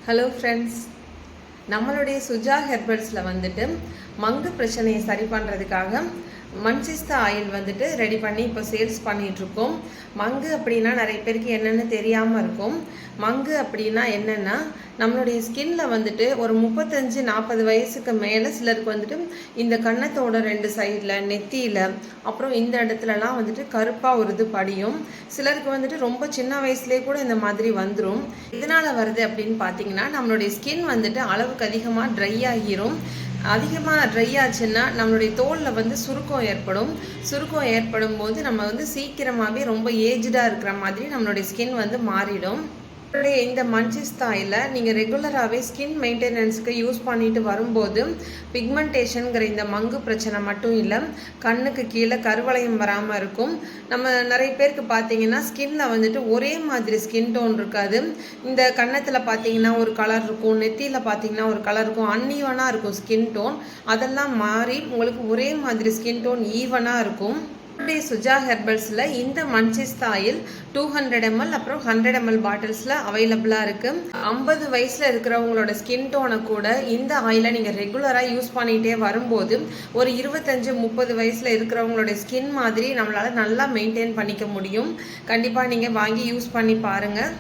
Hello friends, நம்மளுடைய சுஜா ஹெர்பல்ஸில் வந்துட்டு மங்கு பிரச்சனையை சரி பண்ணுறதுக்காக மன்சிஸ்தா ஆயில் வந்துட்டு ரெடி பண்ணி இப்போ சேல்ஸ் பண்ணிகிட்ருக்கோம். மங்கு அப்படின்னா நிறைய பேருக்கு என்னென்னு தெரியாமல் இருக்கும். மங்கு அப்படின்னா என்னென்னா, நம்மளுடைய ஸ்கின்ல வந்துட்டு ஒரு 35-40 வயசுக்கு மேலே சிலருக்கு வந்துட்டு இந்த கன்னத்தோட 2 சைடில், நெத்தியில், அப்புறம் இந்த இடத்துலலாம் வந்துட்டு கருப்பாக ஒரு இது படியும். சிலருக்கு வந்துட்டு ரொம்ப சின்ன வயசுலேயே கூட இந்த மாதிரி வந்துடும். எதனால் வருது அப்படின்னு பார்த்தீங்கன்னா, நம்மளுடைய ஸ்கின் வந்துட்டு அளவுக்கு அதிகமாக ட்ரை ஆகிரும். அதிகமாக ட்ரை ஆச்சுன்னா நம்மளுடைய தோலில் வந்து சுருக்கம் ஏற்படும் போது நம்ம வந்து சீக்கிரமாகவே ரொம்ப ஏஜ்டாக இருக்கிற மாதிரி நம்மளுடைய ஸ்கின் வந்து மாறிடும். இந்த மன்சிஸ்தா ஆயிலை நீங்கள் ரெகுலராகவே ஸ்கின் மெயின்டெனன்ஸுக்கு யூஸ் பண்ணிட்டு வரும்போது பிக்மெண்டேஷனுங்கிற இந்த மங்கு பிரச்சனை மட்டும் இல்லை, கண்ணுக்கு கீழே கருவளையம் வராமல் இருக்கும். நம்ம நிறைய பேருக்கு பார்த்தீங்கன்னா ஸ்கின்ல வந்துட்டு ஒரே மாதிரி ஸ்கின் டோன் இருக்காது. இந்த கன்னத்தில் பார்த்தீங்கன்னா ஒரு கலர் இருக்கும், நெத்தியில் பார்த்தீங்கன்னா ஒரு கலர் இருக்கும், அன்ஈவனாக இருக்கும் ஸ்கின் டோன். அதெல்லாம் மாறி உங்களுக்கு ஒரே மாதிரி ஸ்கின் டோன் ஈவனாக இருக்கும். சுஜா ஹெர்பல்ஸில் இந்த மன்சிஸ்தா ஆயில் 200 ml அப்புறம் 100 ml பாட்டில்ஸில் அவைலபிளாக இருக்குது. 50 வயசில் இருக்கிறவங்களோட ஸ்கின் டோனை கூட இந்த ஆயிலை நீங்கள் ரெகுலராக யூஸ் பண்ணிகிட்டே வரும்போது ஒரு 25-30 வயசில் இருக்கிறவங்களோட ஸ்கின் மாதிரி நம்மளால் நல்லா மெயின்டைன் பண்ணிக்க முடியும். கண்டிப்பாக நீங்கள் வாங்கி யூஸ் பண்ணி பாருங்கள்.